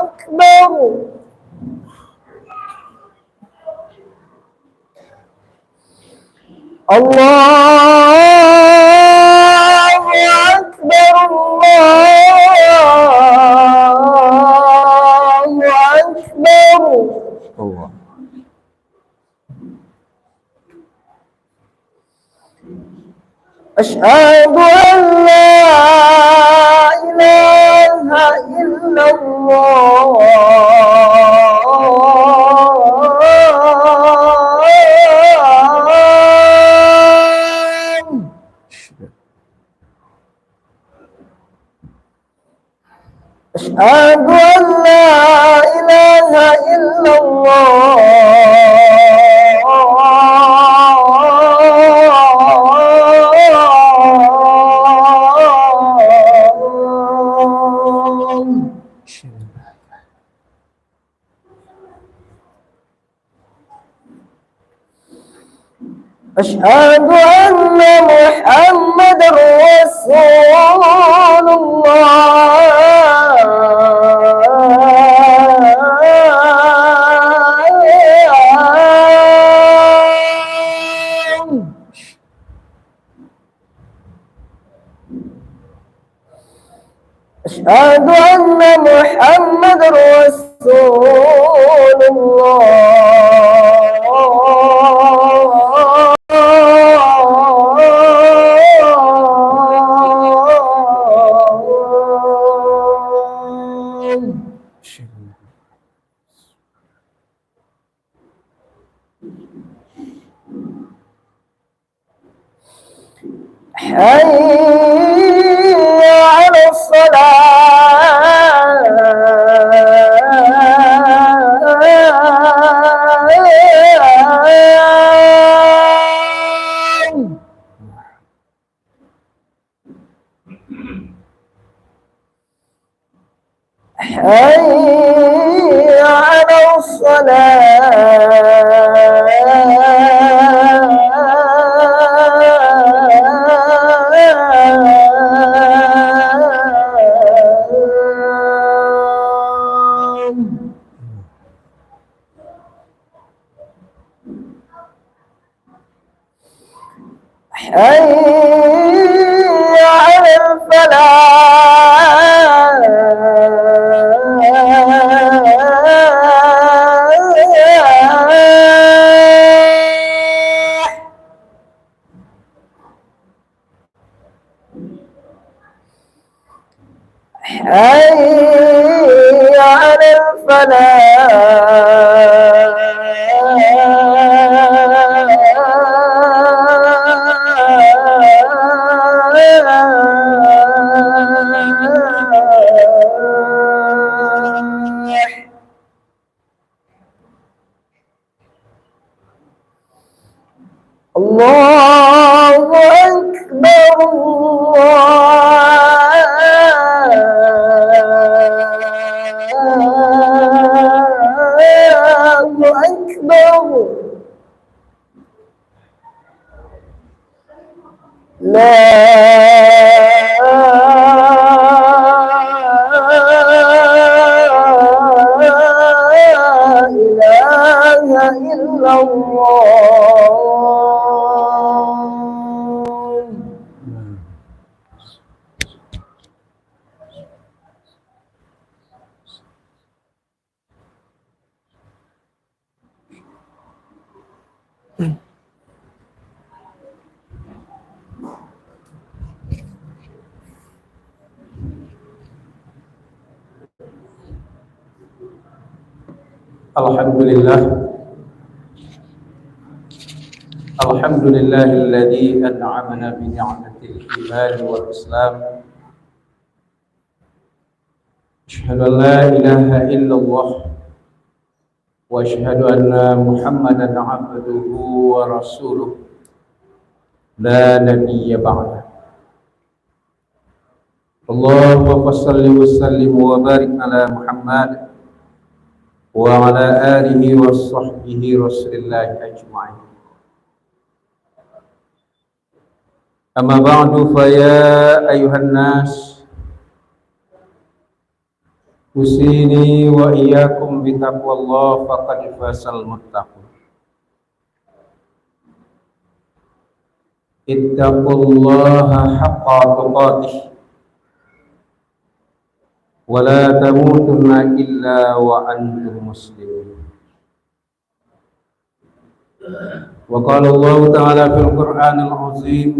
أكبر الله أكبر الله أكبر الله. أشهد أن لا إله إلا الله أشهد أن لا إله إلا الله أشهد أن محمدا رسول الله أشهد أن محمدا رسول الله حي على الصلاة حي على الصلاة حي على الفلاح حي على الفلاح الله أكبر الله أكبر لا إله إلا الله الحمد لله الذي أنعمنا بنعمة الإيمان والإسلام. أشهد أن لا إله إلا الله وأشهد أن محمدا عبده ورسوله لا نبي بعده. اللهم صل وسلم وبارك على محمد وعلى آله وصحبه رسول الله أجمعين. أما بعد فيا أيها الناس Usini wa iyyakum bitaqwallah faqad fasal muttaqun. Ittaqullaha haqqa tuqatih wa la tamutunna illa wa antum muslimun. Wa qala Allah ta'ala fil Qur'anil azim,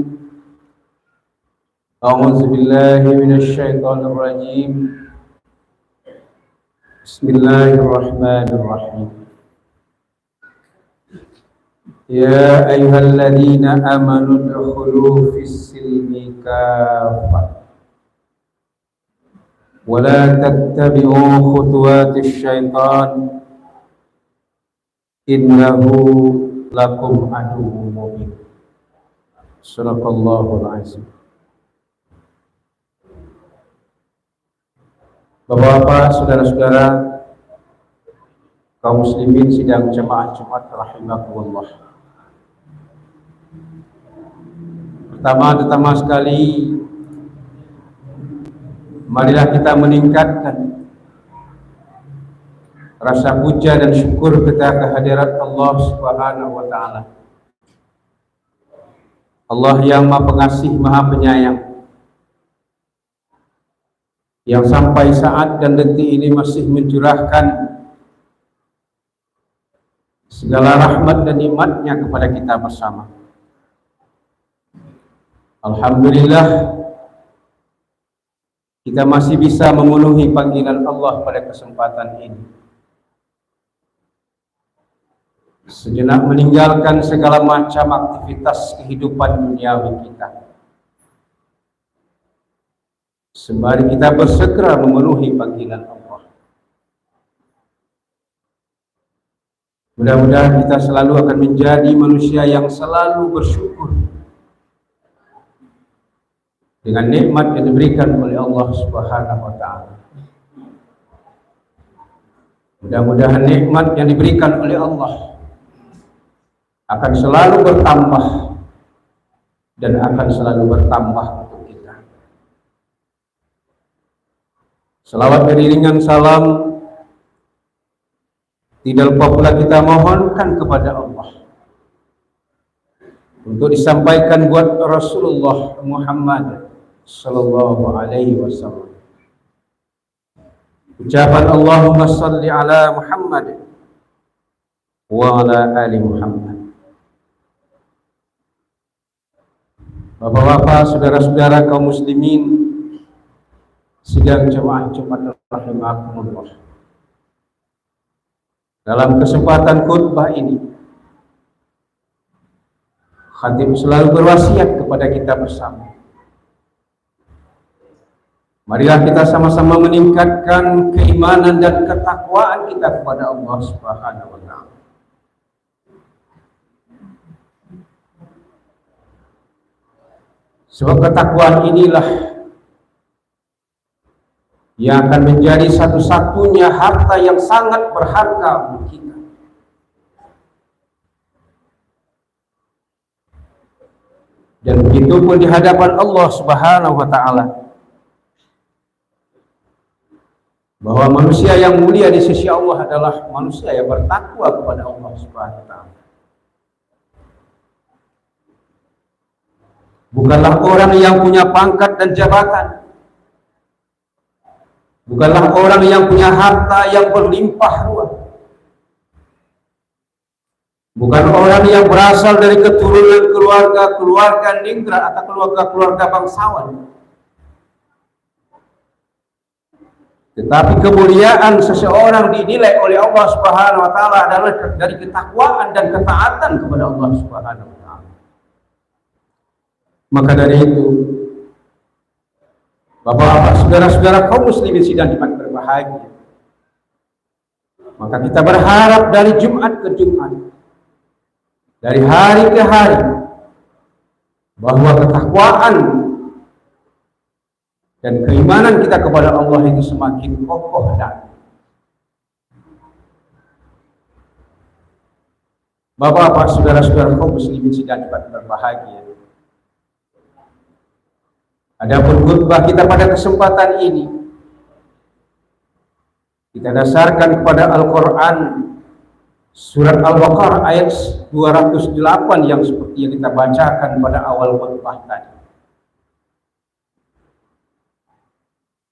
a'udzu billahi minasy syaithanir rajim. Bismillahirrahmanirrahim. Ya ayyuhalladzina amanu udkhulu fis silmi kaffah wa la tattabi'u khutuwatis syaitan innahu lakum aduwwun mubin. Shadaqallahul azim. Bapak-bapak, saudara-saudara, kaum muslimin sidang jemaah Jumat rahimakumullah. Pertama-tama sekali, marilah kita meningkatkan rasa puja dan syukur kita kehadirat Allah Subhanahu wa taala. Allah yang Maha Pengasih, Maha Penyayang, yang sampai saat dan detik ini masih mencurahkan segala rahmat dan nikmat-Nya kepada kita bersama. Alhamdulillah, kita masih bisa memenuhi panggilan Allah pada kesempatan ini. Sejenak meninggalkan segala macam aktivitas kehidupan duniawi kita, sembari kita bersegera memenuhi panggilan Allah. Mudah-mudahan kita selalu akan menjadi manusia yang selalu bersyukur dengan nikmat yang diberikan oleh Allah Subhanahu wa taala. Mudah-mudahan nikmat yang diberikan oleh Allah akan selalu bertambah dan akan selalu bertambah untuk kita. Selawat beriringan salam tidak lupa pula kita mohonkan kepada Allah untuk disampaikan buat Rasulullah Muhammad sallallahu alaihi wasallam. Ucapan Allahumma salli ala Muhammad wa ala ali Muhammad. Bapak-bapak, saudara-saudara kaum muslimin sidang jemaah Jumat rahimakumullah. Dalam kesempatan khutbah ini, khatib selalu berwasiat kepada kita bersama. Marilah kita sama-sama meningkatkan keimanan dan ketakwaan kita kepada Allah Subhanahu wa taala. Sebab ketakwaan inilah yang akan menjadi satu-satunya harta yang sangat berharga untuk kita. Dan begitu pun di hadapan Allah Subhanahu wa taala, bahwa manusia yang mulia di sisi Allah adalah manusia yang bertakwa kepada Allah Subhanahu wa taala. Bukanlah orang yang punya pangkat dan jabatan, bukanlah orang yang punya harta yang berlimpah ruah, bukan orang yang berasal dari keturunan keluarga ningrat atau keluarga bangsawan. Tetapi kemuliaan seseorang dinilai oleh Allah Subhanahu wa taala adalah dari ketakwaan dan ketaatan kepada Allah Subhanahu wa taala. Maka dari itu, Bapak-bapak, saudara-saudara kaum muslimin sidang Jumat berbahagia, maka kita berharap dari Jumat ke Jumat, dari hari ke hari, bahwa ketakwaan dan keimanan kita kepada Allah itu semakin kokoh dan Bapak-bapak, saudara-saudara kaum muslimin sidang Jumat berbahagia. Adapun khutbah kita pada kesempatan ini Kita dasarkan kepada Al-Quran surat Al-Baqarah ayat 208 yang seperti yang kita bacakan pada awal khutbah tadi.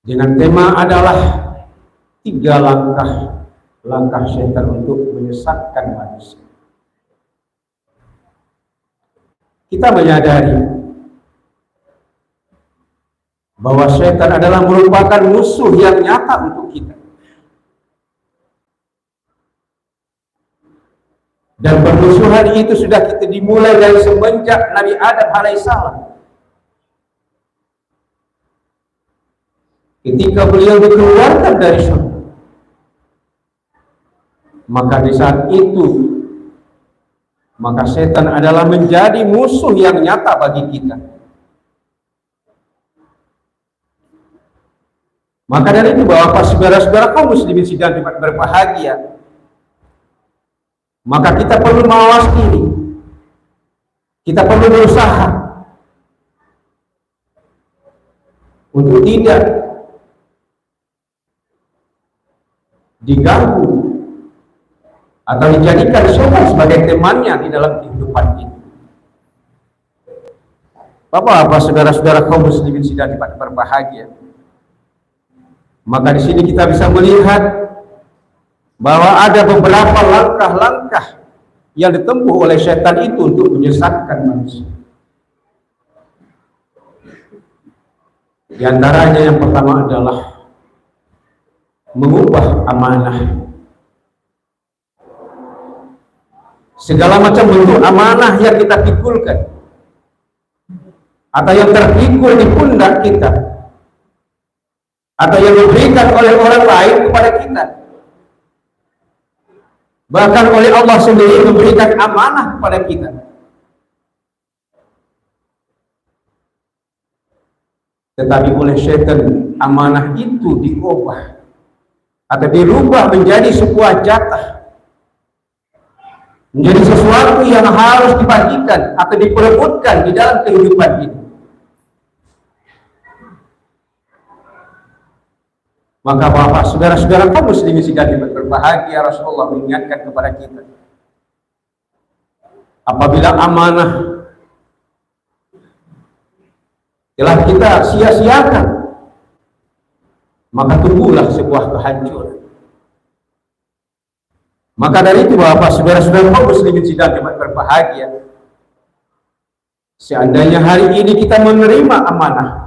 Dengan tema adalah 3 langkah setan untuk menyesatkan manusia. Kita menyadari bahwa setan adalah merupakan musuh yang nyata untuk kita. Dan permusuhan itu sudah kita dimulai dari semenjak Nabi Adam alaihissalam. Ketika beliau dikeluarkan dari surga, maka di saat itu maka setan adalah menjadi musuh yang nyata bagi kita. Maka dari itu Bapak saudara-saudara kaum muslimin sidang berbahagia, maka kita perlu mawas diri, kita perlu berusaha untuk tidak diganggu atau dijadikan setan sebagai temannya di dalam kehidupan ini. Bapak-bapak, saudara-saudara kaum muslimin sidang berbahagia, maka di sini kita bisa melihat bahwa ada beberapa langkah-langkah yang ditempuh oleh setan itu untuk menyesatkan manusia. Di antaranya yang pertama adalah mengubah amanah. Segala macam bentuk amanah yang kita pikulkan atau yang terpikul di pundak kita atau yang diberikan oleh orang lain kepada kita, bahkan oleh Allah sendiri memberikan amanah kepada kita, tetapi oleh syaitan amanah itu diubah atau dirubah menjadi sebuah jatah, menjadi sesuatu yang harus dibagikan atau diperebutkan di dalam kehidupan ini. Maka Bapak, saudara-saudara kaum muslimin sidang berbahagia, Rasulullah mengingatkan kepada kita, apabila amanah telah kita sia-siakan, maka tumbuhlah sebuah kehancuran. Maka dari itu Bapak, saudara-saudara kaum muslimin sidang berbahagia, seandainya hari ini kita menerima amanah,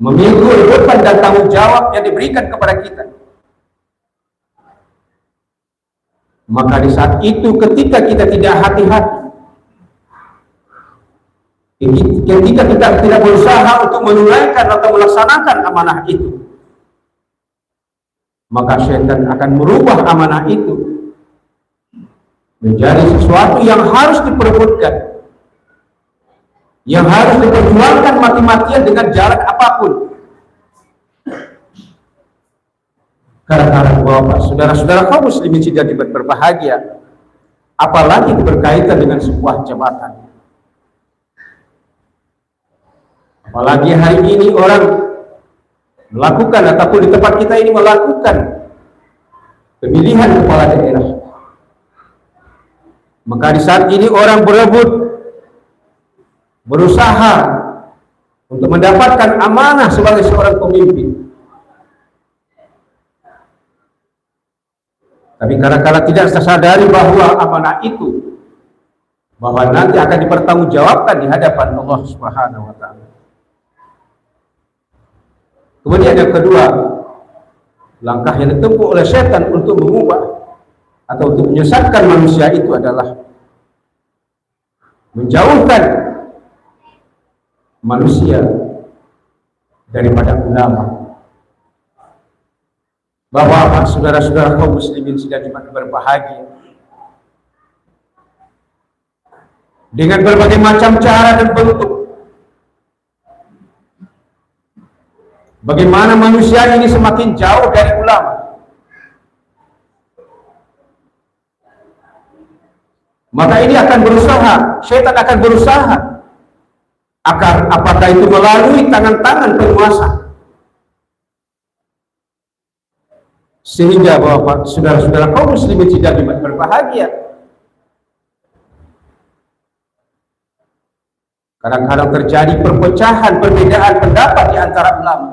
memikul beban dan tanggung jawab yang diberikan kepada kita, maka di saat itu ketika kita tidak hati-hati, ketika kita tidak berusaha untuk menunaikan atau melaksanakan amanah itu, maka syaitan akan merubah amanah itu menjadi sesuatu yang harus diperebutkan, yang harus diperjuangkan mati-matian dengan jalan apapun. Karena Bapak, saudara-saudara kaum muslimin sidang berbahagia, apalagi berkaitan dengan sebuah jabatan. Apalagi hari ini orang melakukan ataupun di tempat kita ini melakukan pemilihan kepala daerah. Maka di saat ini orang berusaha untuk mendapatkan amanah sebagai seorang pemimpin. Tapi kadang-kadang tidak tersadari bahwa amanah itu nanti akan dipertanggungjawabkan di hadapan Allah Subhanahu wa taala. Kemudian yang kedua, langkah yang ditempuh oleh setan untuk mengubah atau untuk menyesatkan manusia itu adalah menjauhkan manusia daripada ulama. Bapak, saudara-saudara kaum muslimin sidang berbahagia, dengan berbagai macam cara dan bentuk, bagaimana manusia ini semakin jauh dari ulama, maka ini akan berusaha, syaitan akan berusaha agar apakah itu melalui tangan-tangan penguasa, Sehingga bahwa saudara-saudara kaum muslimin tidak berbahagia. Kadang-kadang terjadi perpecahan, perbedaan pendapat di antara ulama.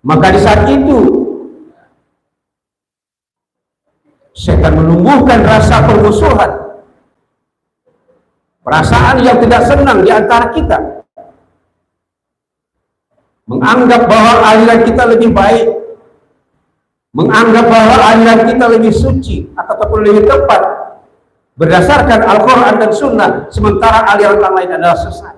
Maka di saat itu setan menumbuhkan rasa permusuhan, perasaan yang tidak senang di antara kita, menganggap bahwa aliran kita lebih baik, menganggap bahwa aliran kita lebih suci ataupun lebih tepat berdasarkan Al-Quran dan Sunnah, sementara aliran lain adalah sesat.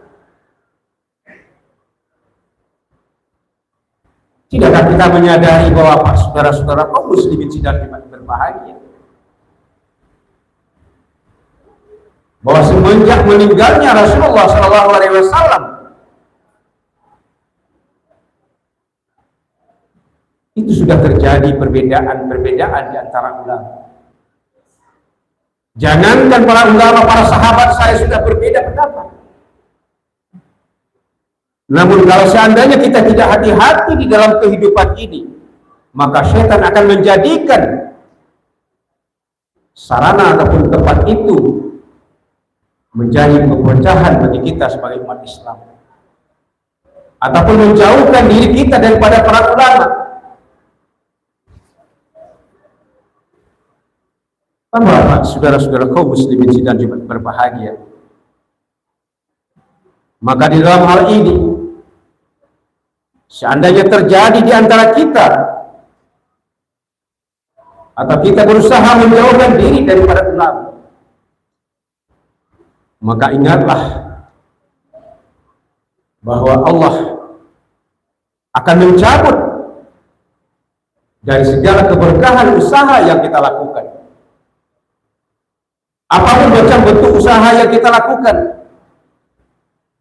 Tidakkah kita menyadari bahwa saudara-saudara kaum muslimin sedang berbahagia? Bahwa semenjak meninggalnya Rasulullah SAW, itu sudah terjadi perbedaan-perbedaan di antara ulama. Jangankan para ulama, para sahabat saya sudah berbeda pendapat. Namun kalau seandainya kita tidak hati-hati di dalam kehidupan ini, maka syaitan akan menjadikan sarana ataupun tempat itu menjadi perpecahan bagi kita sebagai umat Islam, ataupun menjauhkan diri kita daripada para ulama. Bapak, saudara-saudara kaum muslimin sedang berbahagia. Maka di dalam hal ini, seandainya terjadi di antara kita, atau kita berusaha menjauhkan diri daripada ulama, maka ingatlah bahwa Allah akan mencabut dari segala keberkahan usaha yang kita lakukan. Apapun macam bentuk usaha yang kita lakukan,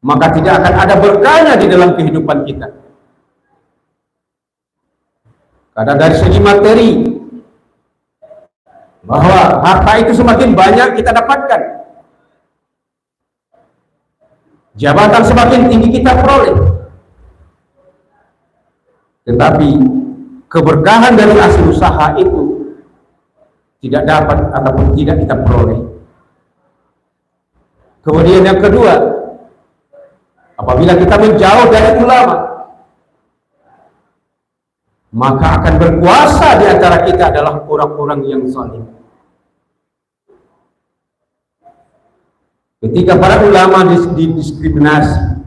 maka tidak akan ada berkahnya di dalam kehidupan kita. Karena dari segi materi, bahwa harta itu semakin banyak kita dapatkan, jabatan semakin tinggi kita peroleh, tetapi keberkahan dari hasil usaha itu tidak dapat ataupun tidak kita peroleh. Kemudian yang kedua, apabila kita menjauh dari ulama, maka akan berkuasa di antara kita adalah orang-orang yang zalim. Ketika para ulama didiskriminasi,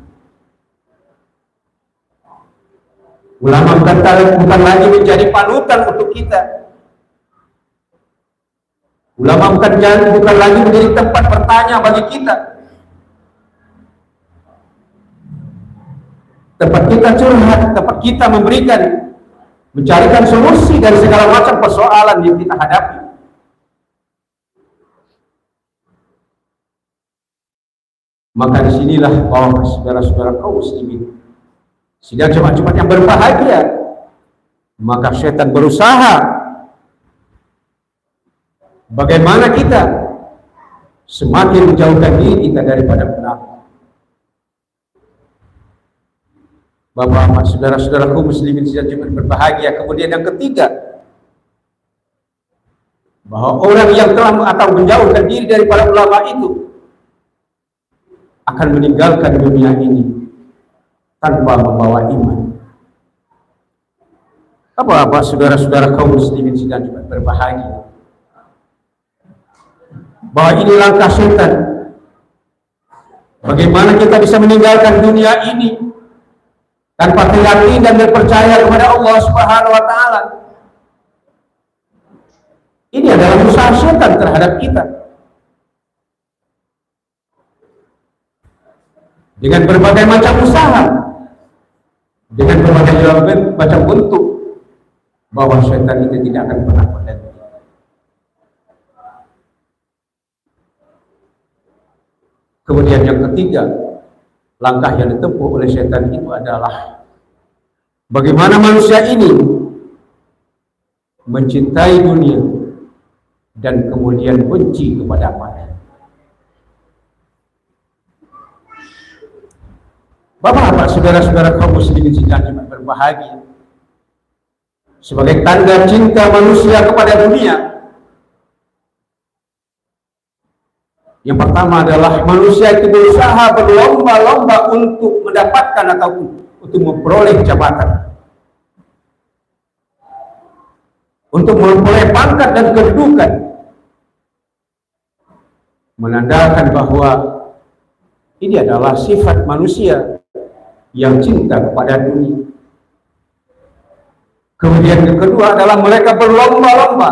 ulama bukan lagi menjadi panutan untuk kita. Ulama bukan lagi menjadi tempat bertanya bagi kita, tempat kita curhat, tempat kita mencarikan solusi dari segala macam persoalan yang kita hadapi. Maka disinilah bahwa saudara-saudara kaum muslimin sidang Jumat-Jumat yang berbahagia, maka setan berusaha bagaimana kita semakin menjauhkan diri kita daripada benar. Bapak-bapak, saudara-saudara kaum muslimin sidang Jumat berbahagia. Kemudian yang ketiga, bahwa orang yang telah atau menjauhkan diri daripada ulama itu akan meninggalkan dunia ini tanpa membawa iman. Bapak-bapak, saudara-saudara kaum muslimin sidang Jumat berbahagia, bahwa ini langkah setan. Bagaimana kita bisa meninggalkan dunia ini tanpa keyakinan dan berpercaya kepada Allah Subhanahu wa Ta'ala? Ini adalah usaha setan terhadap kita. Dengan berbagai macam usaha, dengan berbagai macam bentuk, bahwa setan itu tidak akan pernah berhenti. Kemudian yang ketiga, langkah yang ditempuh oleh setan itu adalah bagaimana manusia ini mencintai dunia dan kemudian benci kepada mati. Bapak-bapak, saudara-saudara kaum muslimin sidang Jumat berbahagia, sebagai tanda cinta manusia kepada dunia. Yang pertama adalah manusia itu berusaha berlomba-lomba untuk mendapatkan ataupun untuk memperoleh jabatan, untuk memperoleh pangkat dan kedudukan, menandakan bahwa ini adalah sifat manusia yang cinta kepada dunia. Kemudian yang kedua adalah mereka berlomba-lomba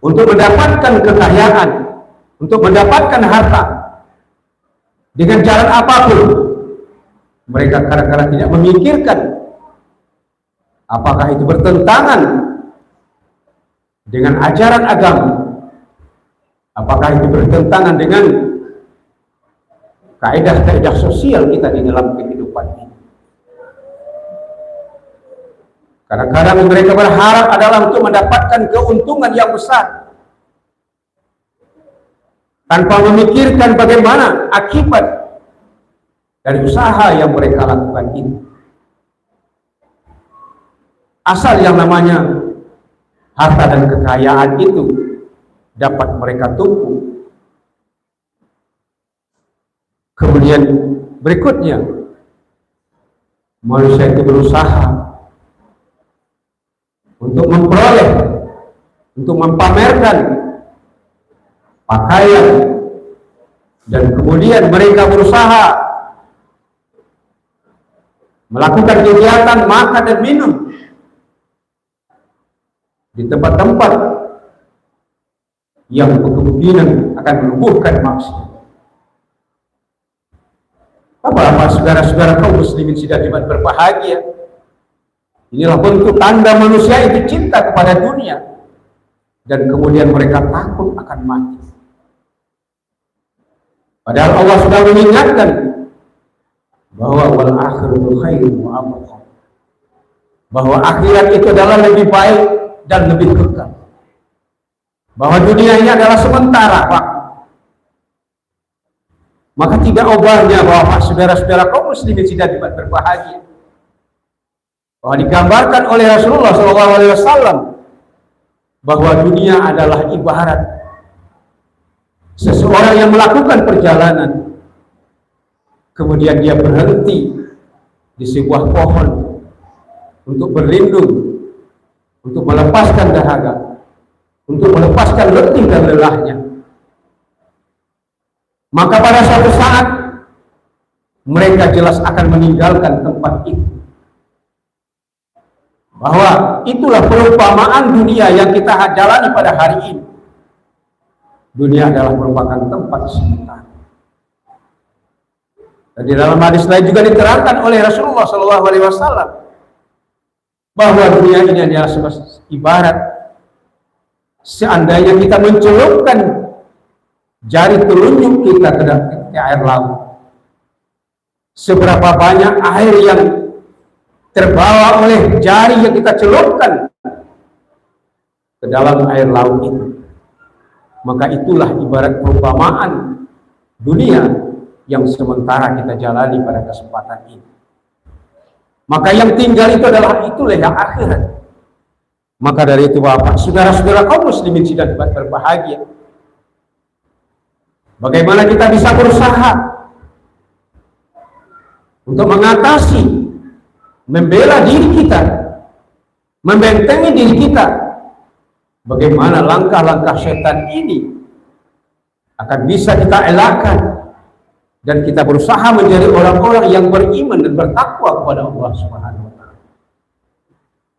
untuk mendapatkan kekayaan, untuk mendapatkan harta dengan jalan apapun. Mereka kadang-kadang tidak memikirkan apakah itu bertentangan dengan ajaran agama, apakah itu bertentangan dengan kaidah-kaidah sosial kita di dalam kehidupan ini. Kadang-kadang mereka berharap adalah untuk mendapatkan keuntungan yang besar, tanpa memikirkan bagaimana akibat dari usaha yang mereka lakukan ini. Asal yang namanya harta dan kekayaan itu dapat mereka tumpu. Kemudian berikutnya, manusia itu berusaha untuk memperoleh, untuk mempamerkan pakaian, dan kemudian mereka berusaha melakukan kegiatan makan dan minum di tempat-tempat yang kemungkinan akan menumbuhkan maksiat. Apa saudara-saudara kaum muslimin sidang Jumat berbahagia, inilah bentuk tanda manusia itu cinta kepada dunia, dan kemudian mereka takut akan mati. Padahal Allah sudah mengingatkan bahwa wal akhiratu khairun wa abqa, bahwa akhirat itu adalah lebih baik dan lebih kekal, bahwa dunia ini adalah sementara, Pak. Maka tidak obahnya bahwa saudara-saudara kaum muslimin sidang Jumat berbahagia, bahwa digambarkan oleh Rasulullah SAW bahwa dunia adalah ibarat seseorang yang melakukan perjalanan, kemudian dia berhenti di sebuah pohon untuk berlindung, untuk melepaskan dahaga, untuk melepaskan letih dan lelahnya. Maka pada suatu saat mereka jelas akan meninggalkan tempat itu. Bahwa itulah perumpamaan dunia yang kita jalani pada hari ini. Dunia adalah merupakan tempat sementara. Dan di dalam hadis lain juga diterangkan oleh Rasulullah SAW bahwa dunia ini adalah ibarat seandainya kita mencelupkan jari telunjuk kita ke air laut. Seberapa banyak air yang terbawa oleh jari yang kita celupkan ke dalam air laut itu. Maka itulah ibarat perumpamaan dunia yang sementara kita jalani pada kesempatan ini. Maka yang tinggal itu adalah itulah yang akhirat. Maka dari itu Bapak, saudara-saudara kaum muslimin sidang Jumat berbahagia, bagaimana kita bisa berusaha untuk mengatasi, membela diri kita, membentengi diri kita. Bagaimana langkah-langkah setan ini akan bisa kita elakkan, dan kita berusaha menjadi orang-orang yang beriman dan bertakwa kepada Allah Subhanahu wa Ta'ala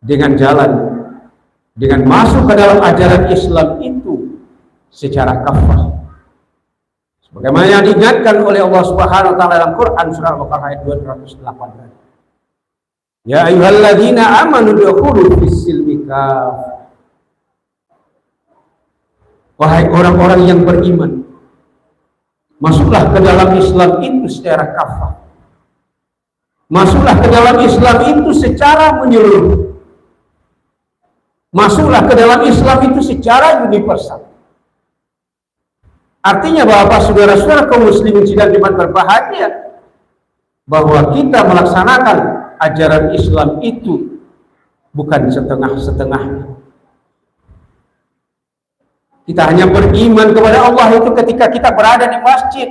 dengan jalan, dengan masuk ke dalam ajaran Islam itu secara kafah. Bagaimana yang diingatkan oleh Allah Subhanahu wa Ta'ala dalam Quran surah Al-Baqarah ayat 208. Ya ayyuhalladzina amanu dukhulu fis-silmi kafah. Wahai orang-orang yang beriman, masuklah ke dalam Islam itu secara kafah. Masuklah ke dalam Islam itu secara menyeluruh. Masuklah ke dalam Islam itu secara universal. Artinya Bapak saudara-saudara kaum muslimin sidang Jumat berbahagia, bahwa kita melaksanakan ajaran Islam itu bukan setengah-setengah. Kita hanya beriman kepada Allah itu ketika kita berada di masjid.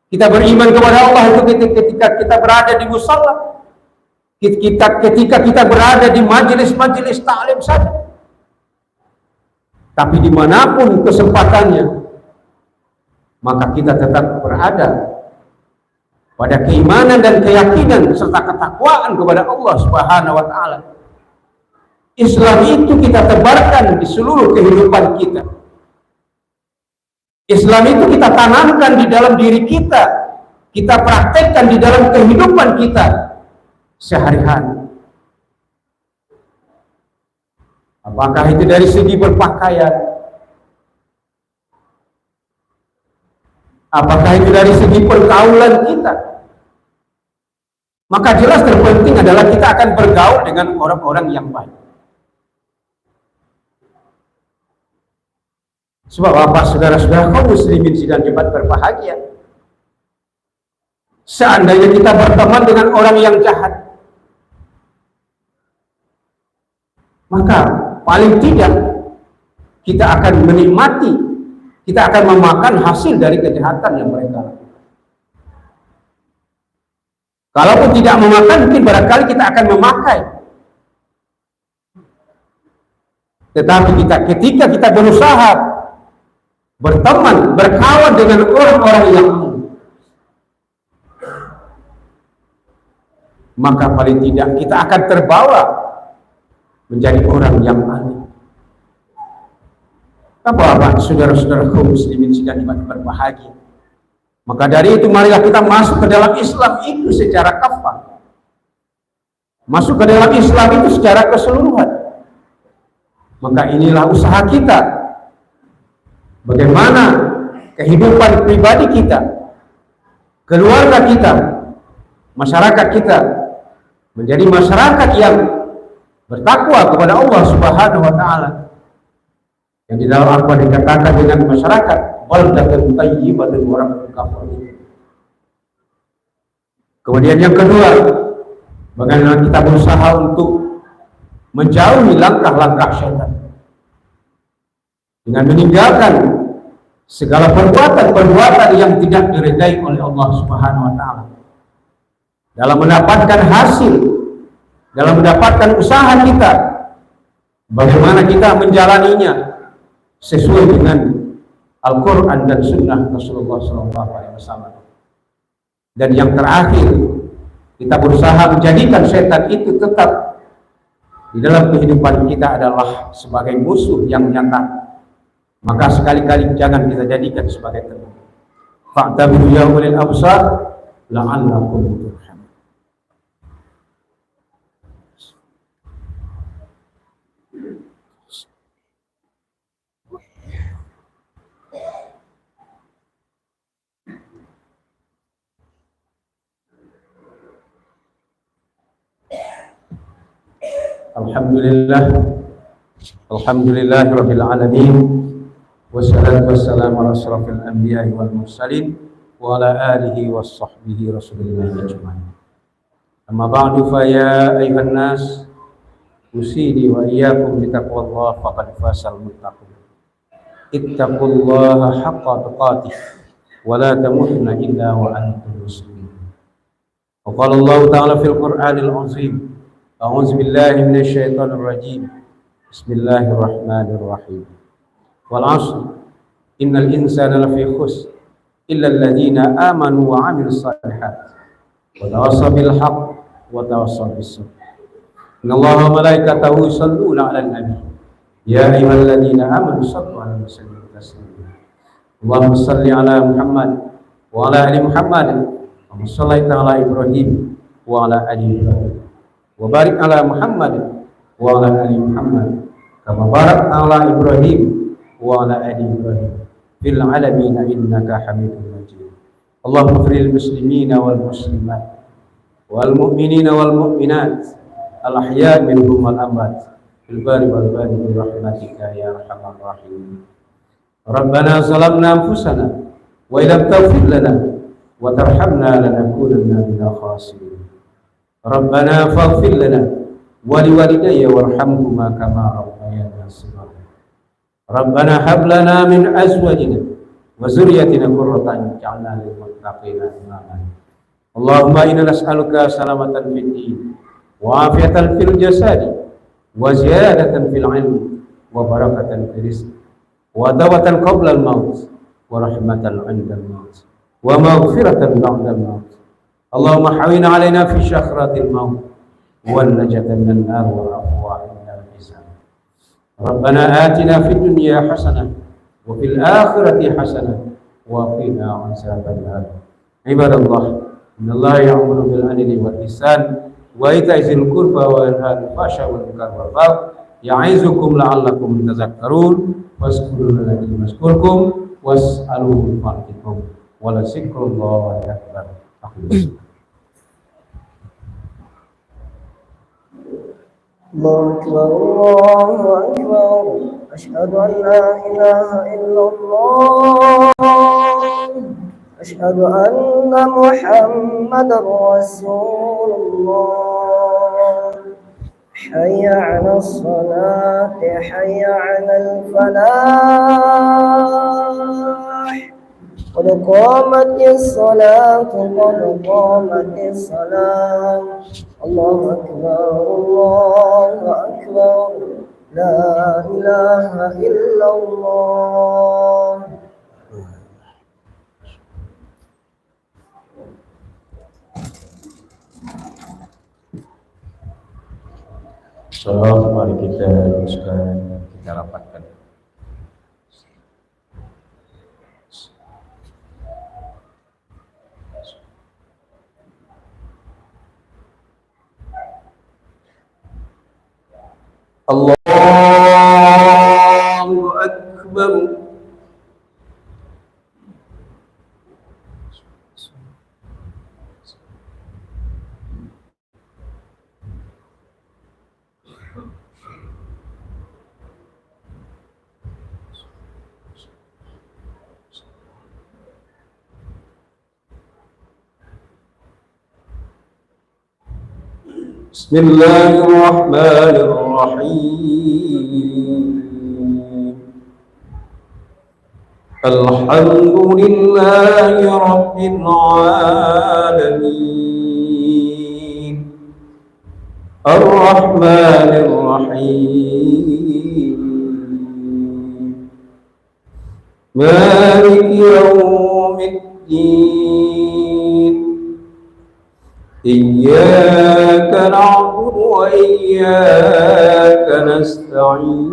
Kita beriman kepada Allah itu ketika kita berada di musala. Ketika kita berada di majelis-majelis taklim saja. Tapi dimanapun kesempatannya, maka kita tetap berada pada keimanan dan keyakinan serta ketakwaan kepada Allah Subhanahu wa taala. Islam itu kita tebarkan di seluruh kehidupan kita. Islam itu kita tanamkan di dalam diri kita, kita praktekkan di dalam kehidupan kita sehari-hari. Apakah itu dari segi berpakaian? Apakah itu dari segi pergaulan kita? Maka jelas terpenting adalah kita akan bergaul dengan orang-orang yang baik. Sebab apa, saudara-saudara kaum muslimin sidang Jumat berbahagia, seandainya kita berteman dengan orang yang jahat, maka paling tidak kita akan menikmati, kita akan memakan hasil dari kejahatan yang mereka lakukan. Kalaupun tidak memakan, mungkin barangkali kita akan memakai. Tetapi ketika kita berusaha berteman, berkawan dengan orang-orang yang maka paling tidak kita akan terbawa menjadi orang yang alim. Apa saudara-saudara kaum muslimin sidang Jumat berbahagia. Maka dari itu marilah kita masuk ke dalam Islam itu secara kafah. Masuk ke dalam Islam itu secara keseluruhan. Maka inilah usaha kita. Bagaimana kehidupan pribadi kita, keluarga kita, masyarakat kita menjadi masyarakat yang bertakwa kepada Allah Subhanahu wa taala. Yang di dalam Al-Qur'an dikatakan dengan masyarakat baldatun thayyibatun wa rabbun ghafur. Kemudian yang kedua, bagaimana kita berusaha untuk menjauhi langkah-langkah syaitan dengan meninggalkan segala perbuatan-perbuatan yang tidak diridai oleh Allah Subhanahu wa taala. Dalam mendapatkan hasil, dalam mendapatkan usaha kita, bagaimana kita menjalaninya sesuai dengan Al-Quran dan Sunnah Rasulullah SAW. Dan yang terakhir, kita berusaha menjadikan setan itu tetap di dalam kehidupan kita adalah sebagai musuh yang nyata. Maka sekali-kali jangan kita jadikan sebagai teman. Fa'tabiru ya ulil absar la'allakum turhamun. Alhamdulillah rabbil alamin. Wassalatu wassalamu ala asrafil anbiya'i wal mursalin wa ala alihi wa sahbihi rasulillah ajma'in. Amma ba'du fa ya ayuhan nas usidi wa iyyakum bi taqwallah faqad fasal muttaqun. Ittaqullaha haqqa tuqatih wa la tamutunna illa wa antum muslimun. Wa qala Allah ta'ala fil Qur'anil 'azim. A'udzu billahi minasy syaithanir rajim. Bismillahirrahmanirrahim. Wal 'asr innal insana lafi khusr illa alladziina aamanu wa 'amilus shalihaat wa tawassaw bil haqq wa tawassaw bis sabr. Innallaha wa malaikatahu yusholluna 'alan nabi ya ayyuhalladziina aamanu shallu 'alaihi wa sallimu taslima. Allahumma shalli 'ala Muhammad wa 'ala ali Muhammad kama shallaita 'ala Ibrahim wa 'ala ali Ibrahim wa barik 'ala Muhammad wa 'ala ali Muhammad kama barakta 'ala Ibrahim wa ala ali Ibrahim fil alamin innaka Hamidum Majid. Allahumma ighfir lil muslimina wal muslimat wal mu'minina wal mu'minat al ahya' minhum wal amwat fil bari wal bari bi rahmatika ya arhamar rahimin. Rabbana zalamna anfusana wa illam taghfir lana wa tarhamna lanakunanna minal khasirin. Rabbana faghfir lana wa liwalidayya warhamhuma kama rabbayani shaghira. Rabbana hab lana min azwajina wa dzurriyyatina qurrata a'yun waj'alna lil muttaqina imama. Allahumma inna nas'aluka salamatan fid din wa afiatan fil jasadi wa ziyadatan fil ilmi wa barakatan fil rizq wa dawatan qabla al maut wa rahmatan 'inda al maut wa maghfiratan ba'da al maut. Allahumma hawwin 'alaina fi syakratil maut wal najata minan nar wal afwa 'inda al hisab. Rabbana atina fid dunya hasanah wa fil akhirati hasanah wa qina 'adzaban nar. Ibadallah, innallaha ya'muru bil 'adli wal ihsan wa ita'i dzil qurba wa yanha 'anil fahsya'i wal munkari wal baghi ya'izukum la'allakum tadhakkarun. Wazkurullaha yazkurkum was'aluhu min fadlikum wa la dzikrullahi akbar. الله أكبر الله أكبر أشهد أن لا إله إلا الله أشهد أن محمدا رسول الله حي على الصلاة حي على الفلاح قد قامت الصلاة قد قامت الصلاة الله أكبر الله أكبر لا إله إلا الله. So, mari kita teruskan, kita rapatkan. Allahu Akbar. Bismillahirrahmanirrahim. Alhamdulillahi rabbil alamin. Ar-Rahmanir Rahim. Maliki yaumiddin. Iyyaka na'budu wa iyyaka nasta'in.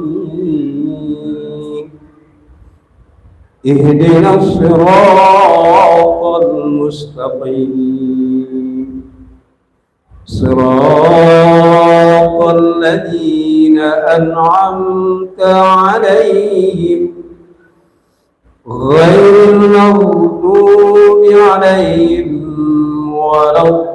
Ihdinas siratal mustaqim. Siratal ladzina an'amta 'alaihim ghairil maghdubi 'alaihim waladdallin.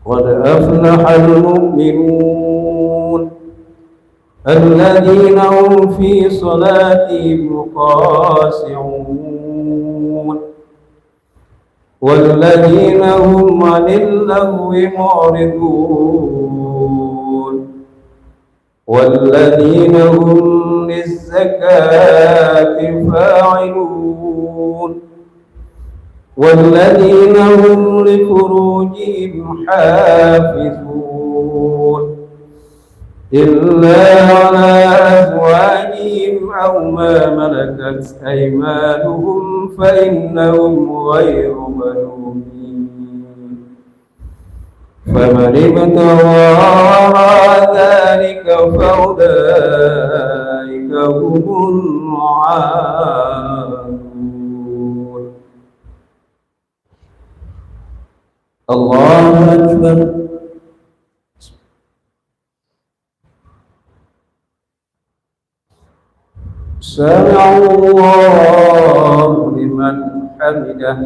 قد أفلح المؤمنون الذين هم في صلاتهم خاشعون والذين هم عن اللغو معرضون والذين هم للزكاة فاعلون والذين هم لفروجهم حافظون إلا على أزواجهم أو ما ملكت أيمانهم فإنهم غير ملومين فمن ابتغى وراء ذلك فأولئك هم العادون. الله أكبر. سمع الله لمن حمده.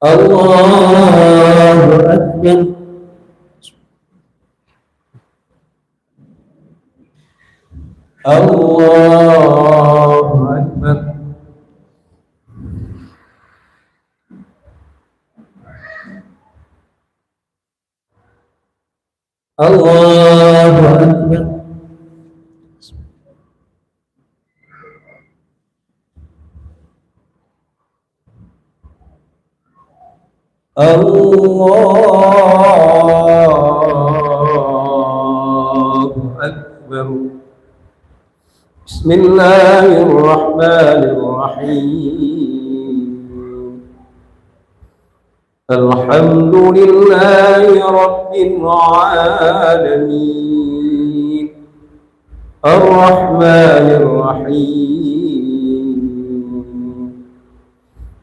الله أكبر. الله أكبر. الله أكبر. الله أكبر. بسم الله الرحمن الرحيم. الحمد لله رب العالمين الرحمن الرحيم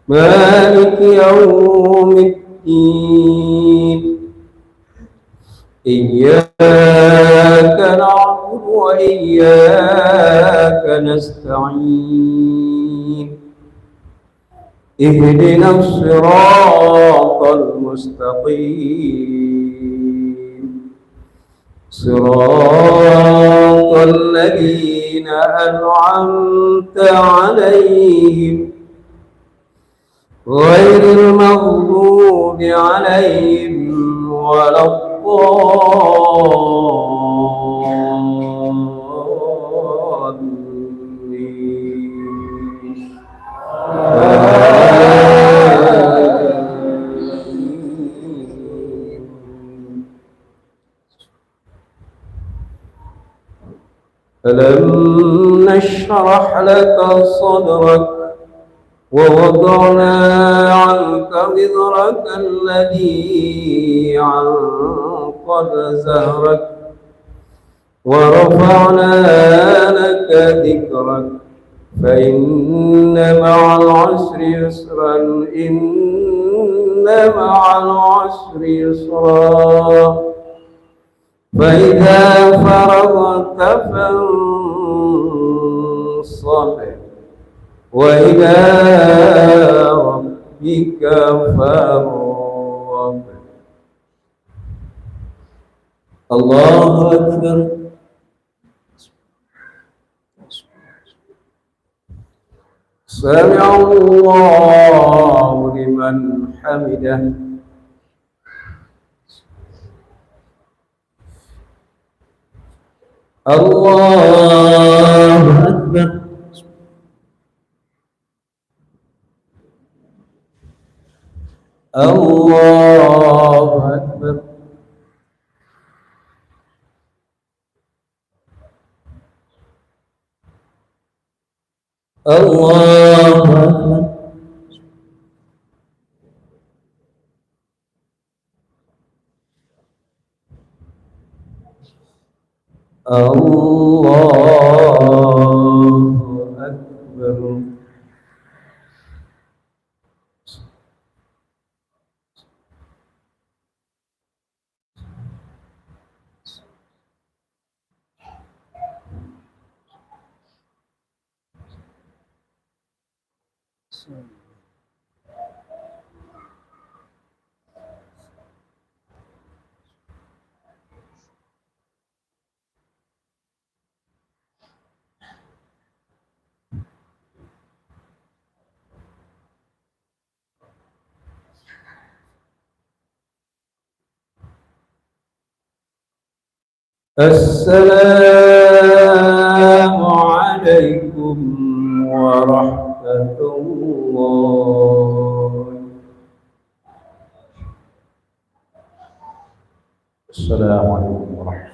مالك يوم الدين. إياك نعبد وإياك نستعين. اهدنا الصراط المستقيم صراط الذين أنعمت عليهم غير المغضوب عليهم ولا الضالين. ألم نشرح لك صدرك ووضعنا عنك وزرك الذي عنقض ظهرك ورفعنا لك ذكرك فإن مع العسر يسرا إن مع العسر يسرا فإذا فرغت فانصب وإلى ربك فارغب. الله أكبر. سمع الله لمن حمده. الله أكبر. الله أكبر. الله أكبر. الله أكبر. السلام عليكم ورحمة الله. السلام عليكم ورحمة الله.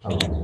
Amin.